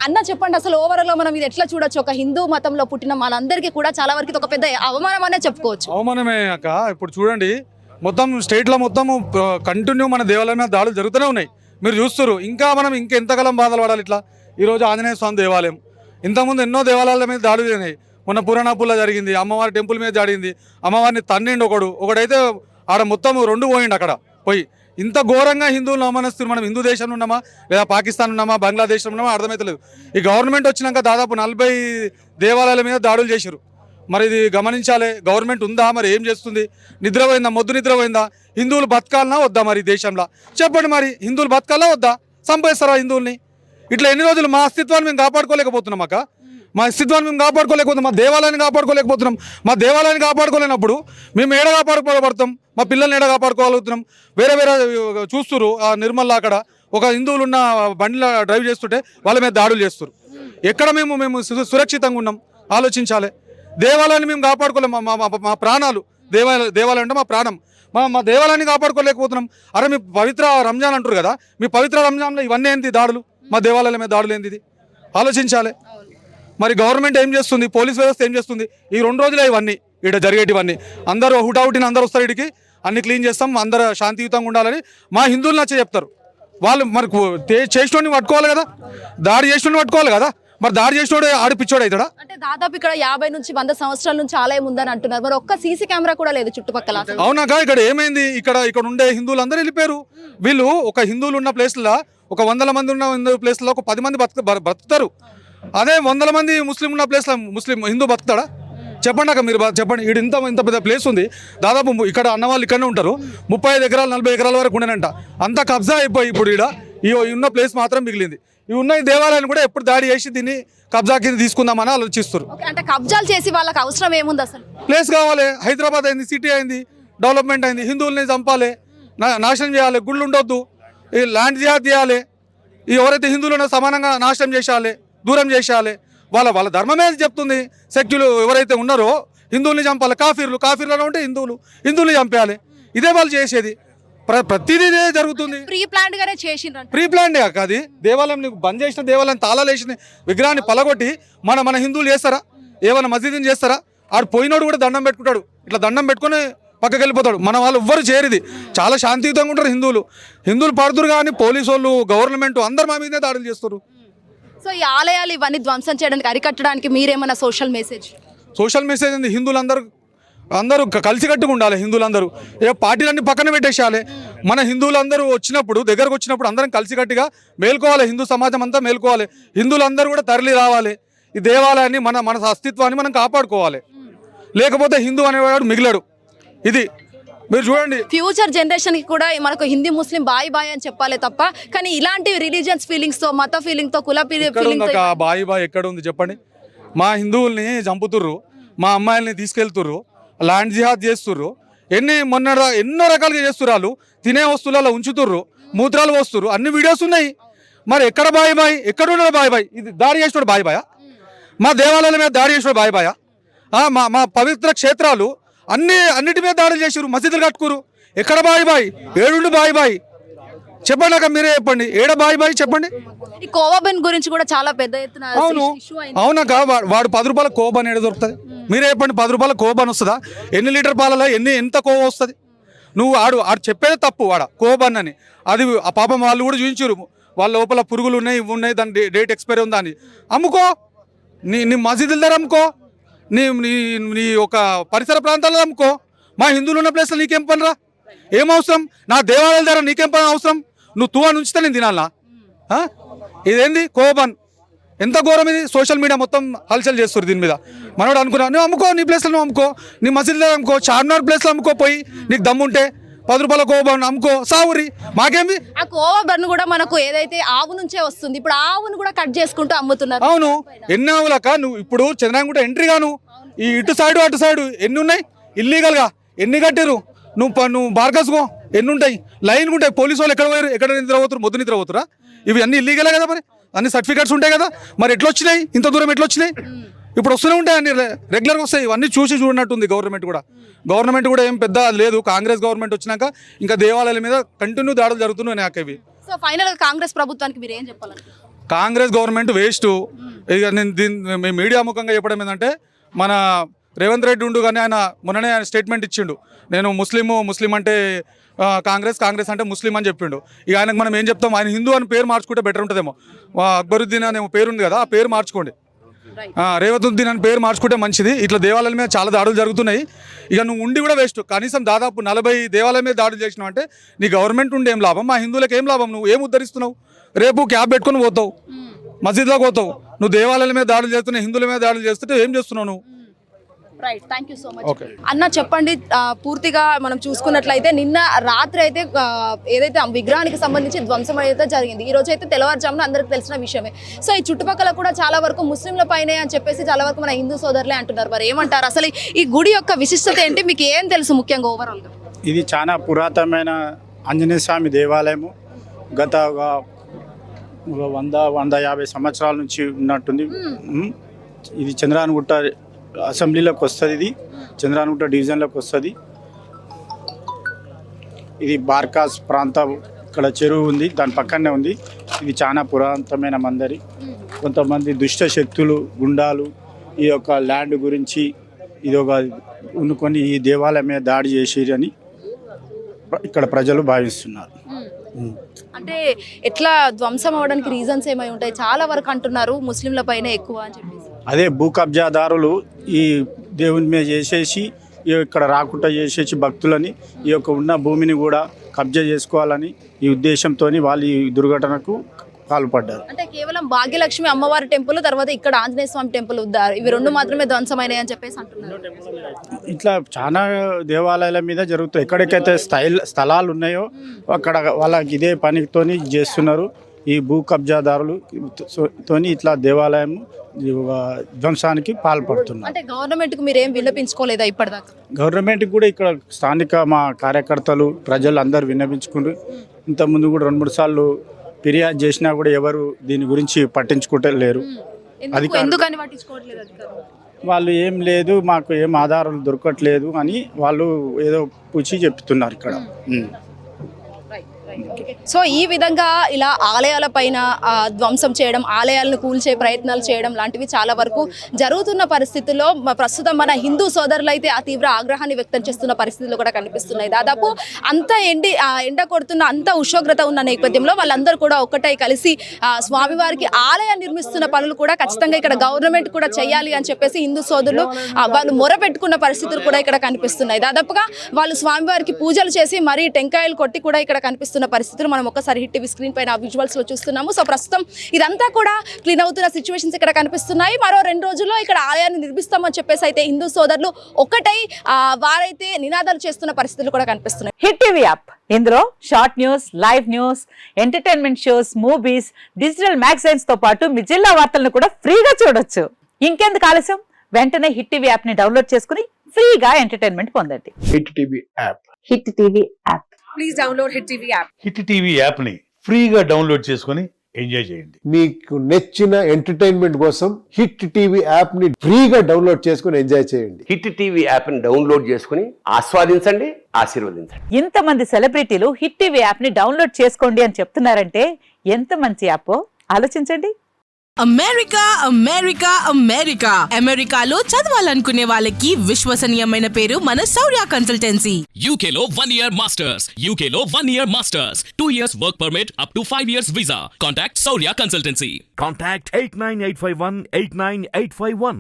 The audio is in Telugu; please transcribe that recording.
అన్న చెప్పండి అసలు ఓవరాల్ గా మనం ఇది ఎట్లా చూడొచ్చు? ఒక హిందూ మతంలో పుట్టిన మనందరికీ కూడా చాలా వరకు ఇది ఒక పెద్ద అవమానం అనే చెప్పుకోవచ్చు. అవమానమే అక్క. ఇప్పుడు చూడండి, మొత్తం స్టేట్లో మొత్తం కంటిన్యూ మన దేవాలయం మీద దాడులు జరుగుతూనే ఉన్నాయి. మీరు చూస్తారు. మనం ఇంకెంతకాలం బాధలు పడాలి ఇట్లా? ఈరోజు ఆంజనేయ స్వామి దేవాలయం, ఇంతకుముందు ఎన్నో దేవాలయాల మీద దాడులు జరిగినాయి. మొన్న పురాణాపుల్లో జరిగింది, అమ్మవారి టెంపుల్ మీద జరిగింది. అమ్మవారిని తన్నిండి ఒకడైతే ఆడ మొత్తం 2 పోయిండు అక్కడ పోయి. ఇంత ఘోరంగా హిందువులను అవమానిస్తున్నారు. మనం హిందూ దేశంలో ఉన్నామా లేదా పాకిస్తాన్ ఉన్నామా బంగ్లాదేశ్లో ఉన్నామా అర్థమవుతలేదు. ఈ గవర్నమెంట్ వచ్చినాక దాదాపు 40 దేవాలయాల మీద దాడులు చేశారు. మరి ఇది గమనించాలి. గవర్నమెంట్ ఉందా, మరి ఏం చేస్తుంది? నిద్రపోయిందా, మొద్దు నిద్రపోయిందా? హిందువులు బతకాలనా వద్దా మరి దేశంలో? చెప్పండి, మరి హిందువులు బతకాలా వద్దా? చంపేస్తారా హిందువుల్ని? ఇట్లా ఎన్ని రోజులు మా అస్తిత్వాన్ని మేము కాపాడుకోలేకపోతున్నాం అక్క. మా అస్తిత్వాన్ని మేము కాపాడుకోలేకపోతున్నాం, మా దేవాలయాన్ని కాపాడుకోలేకపోతున్నాం. మా దేవాలయాన్ని కాపాడుకోలేనప్పుడు మేము ఏడ కాపాడుకోబడతాం? మా పిల్లల్ని ఏడ కాపాడుకోగలుగుతున్నాం? వేరే చూస్తున్నారు. ఆ నిర్మల్లో అక్కడ ఒక హిందువులు ఉన్న బండిలో డ్రైవ్ చేస్తుంటే వాళ్ళ మీద దాడులు చేస్తారు. ఎక్కడ మేము సురక్షితంగా ఉన్నాం? ఆలోచించాలి. దేవాలయాన్ని మేము కాపాడుకోలేము. మా ప్రాణాలు దేవాలయం అంటే మా ప్రాణం. మా దేవాలయాన్ని కాపాడుకోలేకపోతున్నాం. అరే, మీ పవిత్ర రంజాన్ అంటారు కదా, మీ పవిత్ర రంజాన్లో ఇవన్నీ ఏంటి దాడులు? మా దేవాలయాల మీద దాడులు ఏంది? ఇది ఆలోచించాలి. మరి గవర్నమెంట్ ఏం చేస్తుంది? పోలీస్ వ్యవస్థ ఏం చేస్తుంది? ఈ 2 రోజులే ఇవన్నీ ఇక్కడ జరిగేటివన్నీ. అందరూ హుటాహుటిని అందరూ వస్తారు ఇడికి, అన్ని క్లీన్ చేస్తాం, అందరూ శాంతియుతంగా ఉండాలని మా హిందువులు నచ్చ చెప్తారు. వాళ్ళు మరి చేసినోడిని పట్టుకోవాలి కదా, దాడి చేసినోడిని పట్టుకోవాలి కదా. మరి దాడి చేసినోడు ఆడిపిచ్చోడు అవుతాడా? అంటే దాదాపు ఇక్కడ 50 నుంచి 100 సంవత్సరాల నుంచి ఆలయం ఉందని అంటున్నారు. మరి ఒక్క సీసీ కెమెరా కూడా లేదు చుట్టుపక్కల. అవునాక? ఇక్కడ ఏమైంది? ఇక్కడ ఉండే హిందువులు అందరూ వెళ్ళిపోయారు. వీళ్ళు ఒక హిందువులు ఉన్న ప్లేస్లో, ఒక 100 మంది ఉన్న ప్లేస్లో ఒక 10 మంది బ్రతుకుతారు. అదే 100 మంది ముస్లిం ఉన్న ప్లేస్లో హిందూ బతుకుతాడా? చెప్పండి అక్క, మీరు చెప్పండి. ఇక్కడ ఇంత పెద్ద ప్లేస్ ఉంది. దాదాపు ఇక్కడ అన్నవాళ్ళు ఇక్కడనే ఉంటారు. 35 ఎకరాలు 40 ఎకరాల వరకు ఉండేనంట. అంతా కబ్జా అయిపోయి ఇప్పుడు ఇక్కడ ఈ ఉన్న ప్లేస్ మాత్రం మిగిలింది. ఈ ఉన్న ఈ దేవాలయాన్ని కూడా ఎప్పుడు దాడి చేసి దీన్ని కబ్జా కింద తీసుకుందామని ఆలోచిస్తారు. అంటే కబ్జాలు చేసి వాళ్ళకి అవసరం ఏముంది? అసలు ప్లేస్ కావాలి. హైదరాబాద్ అయింది, సిటీ అయింది, డెవలప్మెంట్ అయింది. హిందువుల్ని చంపాలి, నాశనం చేయాలి, గుళ్ళు ఉండొద్దు, ఈ ల్యాండ్ జిహాద్ చేయాలి. ఎవరైతే హిందువులను సమానంగా నాశనం చేసేయాలి, దూరం చేసేయాలి. వాళ్ళ ధర్మమే చెప్తుంది. శక్తులు ఎవరైతే ఉన్నారో హిందువుల్ని చంపాలి. కాఫీర్లలో ఉంటే హిందువుల్ని చంపేయాలి. ఇదే వాళ్ళు చేసేది. ప్రతిదీ ఇదే జరుగుతుంది. ప్రీ ప్లాన్డ్ గానే చేసిండ్రు. ప్రీ ప్లాన్డ్ అక్క. అది దేవాలయం బంద్ చేసిన దేవాలయం తాళాలు వేసిన విగ్రహాన్ని పలగొట్టి మన హిందువులు చేస్తారా? ఏమైనా మసీదుని చేస్తారా? ఆడు పోయినోడు కూడా దండం పెట్టుకుంటాడు. ఇట్లా దండం పెట్టుకుని పక్కకి వెళ్ళిపోతాడు. మన వాళ్ళు ఎవ్వరు చేరిది. చాలా శాంతియుతంగా ఉంటారు హిందువులు పడుతురు. కానీ పోలీసు వాళ్ళు, గవర్నమెంట్ అందరు మా మీదే దాడులు చేస్తారు. సో ఈ ఆలయాలు ఇవన్నీ ధ్వంసం చేయడానికి, అరికట్టడానికి మీరేమన్నా సోషల్ మెసేజ్ ఉంది? అందరూ కలిసికట్టుగా ఉండాలి. హిందువులందరూ పార్టీలన్నీ పక్కన పెట్టేసేయాలి. మన హిందువులందరూ దగ్గరకు వచ్చినప్పుడు అందరం కలిసికట్టుగా మేల్కోవాలి. హిందూ సమాజం అంతా మేల్కోవాలి. హిందువులందరూ కూడా తరలి రావాలి. ఈ దేవాలయాన్ని మన అస్తిత్వాన్ని మనం కాపాడుకోవాలి. లేకపోతే హిందూ అనేవాడు మిగిలాడు. ఇది మీరు చూడండి. ఫ్యూచర్ జనరేషన్ కి కూడా మనకు హిందీ ముస్లిం బాయ్ అని చెప్పాలి తప్ప, కానీ ఇలాంటి రిలీజియన్స్ ఫీలింగ్స్ తో, మత ఫీలింగ్ తో, కుల ఫీలింగ్ తో బాయ్ ఎక్కడ ఉంది చెప్పండి? మా హిందువుల్ని చంపుతుర్రు, మా అమ్మాయిల్ని తీసుకెళ్తుర్రు, ల్యాండ్ జిహాద్ చేస్తుర్రు. ఎన్నో రకాలుగా చేస్తుర్రు. వాళ్ళు తినే వస్తువులలో ఉంచుతుర్రు, మూత్రాలు పోస్తుర్రు. అన్ని వీడియోస్ ఉన్నాయి. మరి ఎక్కడ బాయ్ ఎక్కడున్నాడు బాయ్? ఇది దాడి చేసినోడు బాయా? మా దేవాలయాల మీద దాడి చేసినోడు బాయా? మా పవిత్ర క్షేత్రాలు అన్నిటి మీద దాడులు చేసారు. మసీదులు కట్టుకురు. ఎక్కడ బాయ్? ఏడుండు బాయ్? చెప్పండి అక్క, మీరే చెప్పండి. ఏడ బాయ్ చెప్పండి. ఈ కోవాబన్ గురించి కూడా చాలా పెద్ద ఎత్తున అవునక్క. వాడు 10 రూపాయల కోబన్ ఏడ దొరుకుతుంది? మీరే చెప్పండి. 10 రూపాయల కోబన్ వస్తుందా? ఎన్ని లీటర్ పాలలో ఎంత కోవ వస్తుంది? నువ్వు ఆడు చెప్పేది తప్పు. కోబన్ అని అది ఆ పాపం వాళ్ళు కూడా చూపించారు. వాళ్ళ లోపల పురుగులు ఉన్నాయి, ఇవి ఉన్నాయి, దాని డేట్ ఎక్స్పైరీ ఉందా అని. అమ్ముకో, నీ మసీదుల దగ్గర అమ్ముకో, నీ ఒక పరిసర ప్రాంతాల్లో అమ్ముకో. మా హిందువులు ఉన్న ప్లేస్లో నీకేం పని రా? ఏం అవసరం? నా దేవాలయాల దగ్గర నీకేం పని అవసరం? నువ్వు తువా నుంచితే నేను తినాలా? ఇదేంది కోబన్? ఎంత ఘోరం ఇది. సోషల్ మీడియా మొత్తం హల్చల్ చేస్తారు దీని మీద. మనోడు అనుకున్నా, నువ్వు అమ్ముకో, నీ ప్లేస్లో నువ్వు అమ్ముకో, నీ మసీదు దగ్గర అమ్ముకో, చార్మినార్ ప్లేస్లో అమ్ముకో, పోయి నీకు దమ్ముంటే 10 రూపాయల కోబన్ అమ్ముకో, సావురి. మాకేంది? ఆ కోవబన్ కూడా మనకు ఏదైతే ఆవు నుంచే వస్తుంది. ఇప్పుడు ఆవును కూడా కట్ చేసుకుంటూ అమ్ముతున్నారు. అవును. ఎన్ని ఆవులక? నువ్వు ఇప్పుడు చంద్రాంగుట ఎంట్రీ గాను ఈ ఇటు సైడు అటు సైడు ఎన్ని ఉన్నాయి ఇల్లీగల్గా? ఎన్ని కట్టారు? నువ్వు బార్గస్కో, ఎన్ని ఉంటాయి? లైన్ ఉంటాయి. పోలీసు వాళ్ళు ఎక్కడ పోయారు? ఎక్కడ నిద్రపోతారు? మొద్దు నిద్రపోతారా? ఇవి అన్ని ఇల్లీగలే కదా. మరి అన్ని సర్టిఫికేట్స్ ఉంటాయి కదా. మరి ఎట్లా వచ్చినాయి? ఇంత దూరం ఎట్లా వచ్చినాయి? ఇప్పుడు వస్తూనే ఉంటాయి, అన్ని రెగ్యులర్గా వస్తాయి. ఇవన్నీ చూడనట్టుంది గవర్నమెంట్ కూడా ఏం పెద్ద లేదు. కాంగ్రెస్ గవర్నమెంట్ వచ్చినాక ఇంకా దేవాలయాల మీద కంటిన్యూ దాడులు జరుగుతున్నాయి నాకు ఇవి. సో ఫైనల్ గా కాంగ్రెస్ ప్రభుత్వానికి మీరు ఏం చెప్పాలంటే? Congress government waste. ఇక నేను మీ మీడియా ముఖంగా చెప్పడం ఏంటంటే, మన రేవంత్ రెడ్డి ఉండు కానీ ఆయన మొన్ననే ఆయన స్టేట్మెంట్ ఇచ్చిండు, నేను ముస్లిం అంటే కాంగ్రెస్ అంటే ముస్లిం అని చెప్పిండు. ఇక ఆయనకు మనం ఏం చెప్తాం, ఆయన హిందూ అని పేరు మార్చుకుంటే బెటర్ ఉంటుందేమో. అక్బరుద్దీన్ అనే పేరు ఉంది కదా, ఆ పేరు మార్చుకోండి. రేవతుద్దీన్ అని పేరు మార్చుకుంటే మంచిది. ఇట్లా దేవాలయాల మీద చాలా దాడులు జరుగుతున్నాయి. ఇక నువ్వు ఉండి కూడా వేస్ట్. కనీసం దాదాపు 40 దేవాలయం మీద దాడులు చేసినావు అంటే నీ గవర్నమెంట్ ఉండి ఏం లాభం, మా హిందువులకు ఏం లాభం? నువ్వు ఏం ఉద్ధరిస్తున్నావు? రేపు క్యాబ్ పెట్టుకొని పోతావు, మసీద్లోకి పోతావు. నువ్వు దేవాలయాల మీద దాడులు చేస్తున్నావు, హిందువుల మీద దాడులు చేస్తుంటే ఏం చేస్తున్నావు నువ్వు? Right, thank you so much. అన్న చెప్పండి, పూర్తిగా మనం చూసుకున్నట్లయితే నిన్న రాత్రి అయితే ఏదైతే విగ్రహానికి సంబంధించి ధ్వంసం అయితే జరిగింది. ఈ రోజు అయితే తెల్లవారుజామున అందరికి తెలిసిన విషయమే. సో ఈ చుట్టుపక్కల కూడా చాలా వరకు ముస్లింల పైనే అని చెప్పేసి చాలా వరకు మన హిందూ సోదరులే అంటున్నారు. మరి ఏమంటారు, అసలు ఈ గుడి యొక్క విశిష్టత ఏంటి, మీకు ఏం తెలుసు ముఖ్యంగా ఓవరాల్గా? ఇది చాలా పురాతనమైన ఆంజనేయ స్వామి దేవాలయము. గత 100-150 సంవత్సరాల నుంచి ఉన్నట్టుంది. ఇది చంద్రానగుట్ట అసెంబ్లీలోకి వస్తుంది. ఇది చంద్రానగుట్ట డివిజన్లోకి వస్తుంది. ఇది బార్కాస్ ప్రాంతం, ఇక్కడ చెరువు ఉంది, దాని పక్కనే ఉంది. ఇది చాలా పురాతనమైన మందిరం. కొంతమంది దుష్ట శక్తులు, గుండాలు ఈ యొక్క ల్యాండ్ గురించి ఇది ఒక ఉనుకొని ఈ దేవాలయం మీద దాడి చేసిరని ఇక్కడ ప్రజలు భావిస్తున్నారు. అంటే ఎట్లా ధ్వంసం అవడానికి రీజన్స్ ఏమై ఉంటాయి? చాలా వరకు అంటున్నారు ముస్లింల పైన ఎక్కువ అని చెప్పేసి. అదే భూ కబ్జాదారులు ఈ దేవుని మీద చేసేసి ఇక్కడ రాకుండా చేసేసి భక్తులని ఈ యొక్క ఉన్న భూమిని కూడా కబ్జా చేసుకోవాలని ఈ ఉద్దేశంతో వాళ్ళు ఈ దుర్ఘటనకు పాల్పడ్డారు. అంటే కేవలం భాగ్యలక్ష్మి అమ్మవారి టెంపుల్, తర్వాత ఇక్కడ ఆంజనేయ స్వామి టెంపుల్ ఇవి 2 మాత్రమే ధ్వంసమైనాయి అని చెప్పేసి అంటున్నారు. ఇట్లా చాలా దేవాలయాల మీద జరుగుతాయి. ఎక్కడికైతే స్థలాలు ఉన్నాయో అక్కడ వాళ్ళకి ఇదే పనితోని చేస్తున్నారు. ఈ భూ కబ్జాదారులు తోని ఇట్లా దేవాలయం ధ్వంసానికి పాల్పడుతున్నారు. అంటే గవర్నమెంట్ కు మీరు ఏం విన్నపించుకోలేదా ఇప్పటిదాకా? గవర్నమెంట్కి కూడా ఇక్కడ స్థానిక మా కార్యకర్తలు ప్రజలు అందరూ విన్నపించుకుంటారు. ఇంతకుముందు కూడా 2-3 సార్లు ఫిర్యాదు చేసినా కూడా ఎవరు దీని గురించి పట్టించుకుంటే లేరు. ఎందుకని పట్టించుకోవట్లేదు అధికారులు? వాళ్ళు ఏం లేదు, మాకు ఏం ఆధారాలు దొరకట్లేదు అని వాళ్ళు ఏదో పూచి చెప్తున్నారు ఇక్కడ. సో ఈ విధంగా ఇలా ఆలయాల పైన ధ్వంసం చేయడం, ఆలయాలను కూల్చే ప్రయత్నాలు చేయడం లాంటివి చాలా వరకు జరుగుతున్న పరిస్థితుల్లో ప్రస్తుతం మన హిందూ సోదరులు అయితే ఆ తీవ్ర ఆగ్రహాన్ని వ్యక్తం చేస్తున్న పరిస్థితులు కూడా కనిపిస్తున్నాయి. దాదాపు అంత ఎండ కొడుతున్న, అంత ఉష్ణోగ్రత ఉన్న నేపథ్యంలో వాళ్ళందరూ కూడా ఒక్కటై కలిసి స్వామివారికి ఆలయం నిర్మిస్తున్న పనులు కూడా ఖచ్చితంగా ఇక్కడ గవర్నమెంట్ కూడా చేయాలి అని చెప్పేసి హిందూ సోదరులు వాళ్ళు మొరపెట్టుకున్న పరిస్థితులు కూడా ఇక్కడ కనిపిస్తున్నాయి. దాదాపుగా వాళ్ళు స్వామివారికి పూజలు చేసి మరీ టెంకాయలు కొట్టి కూడా ఇక్కడ కనిపిస్తున్న పరిస్థితులు మనం ఒకసారి హిట్ టీవీ స్క్రీన్ పైన విజువల్స్ లో చూస్తున్నాము. సో ప్రస్తుతం ఇదంతా కూడా క్లీన్ అవుతున్న సిచ్యువేషన్స్ ఇక్కడ కనిపిస్తున్నాయి. మరో 2 రోజుల్లో ఇక్కడ ఆలయాన్ని నిర్మిస్తామని చెప్పేసి అయితే హిందూ సోదరులు ఒకటై వారైతే నినాదాలు చేస్తున్న పరిస్థితులు కూడా కనిపిస్తున్నాయి. హిట్ టీవీ యాప్, ఇందులో short news, live news, entertainment shows, movies, digital magazines తో పాటు మీ జిల్లా వార్తలను కూడా ఫ్రీగా చూడొచ్చు. ఇంకెందుకు ఆలస్యం, వెంటనే హిట్ టీవీ యాప్ ని డౌన్లోడ్ చేసుకుని ఫ్రీగా ఎంటర్టైన్మెంట్ పొందండి. Hit TV app. Hit TV app. Please download hit TV app. Hit TV app ని ఫ్రీగా డౌన్లోడ్ చేసుకొని ఎంజాయ్ చేయండి. మీకు నచ్చిన ఎంటర్టైన్మెంట్ కోసం హిట్ టీవీ యాప్ ని ఫ్రీగా డౌన్లోడ్ చేసుకొని ఎంజాయ్ చేయండి. హిట్ టీవీ యాప్ ని డౌన్లోడ్ చేసుకుని ఆస్వాదించండి, ఆశీర్వదించండి. ఇంతమంది సెలబ్రిటీలు హిట్ టీవీ యాప్ ని డౌన్లోడ్ చేసుకోండి అని చెప్తున్నారంటే ఎంత మంచి యాప్ ఆలోచించండి. అమెరికా అమెరికా అమెరికా అమెరికాలో చదవాలనుకునే వాళ్ళకి విశ్వసనీయమైన పేరు మన శౌర్య కన్సల్టెన్సీ. UK లో 1 year masters, UK లో 1 year masters, 2 years work permit up to 5 years visa. Contact Saurya Consultancy. Contact 89851 89851.